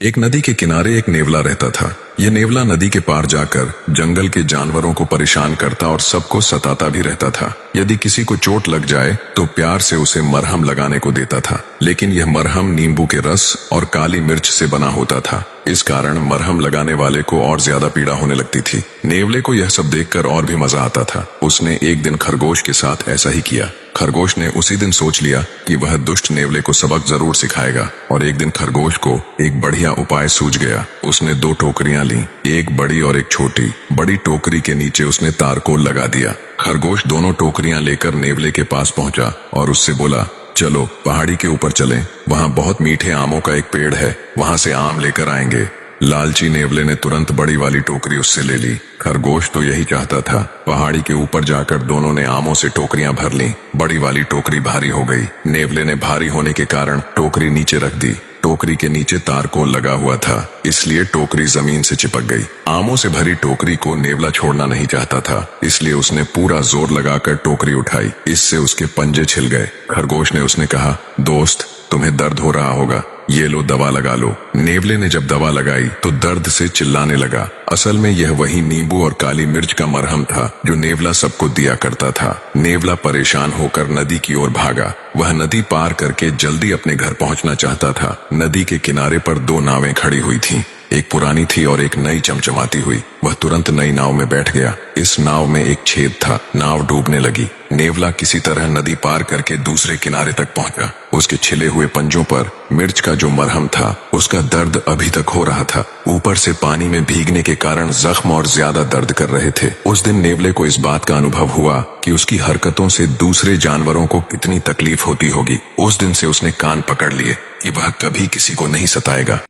एक नदी के किनारे एक नेवला रहता था। यह नेवला नदी के पार जाकर जंगल के जानवरों को परेशान करता और सबको सताता भी रहता था। यदि किसी को चोट लग जाए तो प्यार से उसे मरहम लगाने को देता था, लेकिन यह मरहम नींबू के रस और काली मिर्च से बना होता था। इस कारण मरहम लगाने वाले को और ज्यादा पीड़ा होने लगती थी। नेवले को यह सब देखकर और भी मजा आता था। उसने एक दिन खरगोश के साथ ऐसा ही किया। खरगोश ने उसी दिन सोच लिया कि वह दुष्ट नेवले को सबक जरूर सिखाएगा, और एक दिन खरगोश को एक बढ़िया उपाय सूझ गया। उसने दो टोकरियां ली, एक बड़ी और एक छोटी। बड़ी टोकरी के नीचे उसने तारकोल लगा दिया। खरगोश दोनों टोकरियां लेकर नेवले के पास पहुंचा और उससे बोला, चलो पहाड़ी के ऊपर चलें, वहां बहुत मीठे आमों का एक पेड़ है, वहां से आम लेकर आएंगे। लालची नेवले ने तुरंत बड़ी वाली टोकरी उससे ले ली। खरगोश तो यही चाहता था। पहाड़ी के ऊपर जाकर दोनों ने आमों से टोकरियां भर लीं। बड़ी वाली टोकरी भारी हो गई। नेवले ने भारी होने के कारण टोकरी नीचे रख दी। टोकरी के नीचे तारकोल लगा हुआ था, इसलिए टोकरी जमीन से चिपक गई। आमों से भरी टोकरी को नेवला छोड़ना नहीं चाहता था, इसलिए उसने पूरा जोर लगाकर टोकरी उठाई। इससे उसके पंजे छिल गए। खरगोश ने उसने कहा, दोस्त, तुम्हें दर्द हो रहा होगा, ये लो दवा लगा लो। नेवले ने जब दवा लगाई तो दर्द से चिल्लाने लगा। असल में यह वही नींबू और काली मिर्च का मरहम था जो नेवला सबको दिया करता था। नेवला परेशान होकर नदी की ओर भागा। वह नदी पार करके जल्दी अपने घर पहुंचना चाहता था। नदी के किनारे पर दो नावें खड़ी हुई थीं। एक पुरानी थी और एक नई चमचमाती हुई। वह तुरंत नई नाव में बैठ गया। इस नाव में एक छेद था। नाव डूबने लगी। नेवला किसी तरह नदी पार करके दूसरे किनारे तक पहुंचा। उसके छिले हुए पंजों पर मिर्च का जो मरहम था, उसका दर्द अभी तक हो रहा था। ऊपर से पानी में भीगने के कारण जख्म और ज्यादा दर्द कर रहे थे। उस दिन नेवले को इस बात का अनुभव हुआ कि उसकी हरकतों से दूसरे जानवरों को कितनी तकलीफ होती होगी। उस दिन से उसने कान पकड़ लिए कि वह कभी किसी को नहीं सताएगा।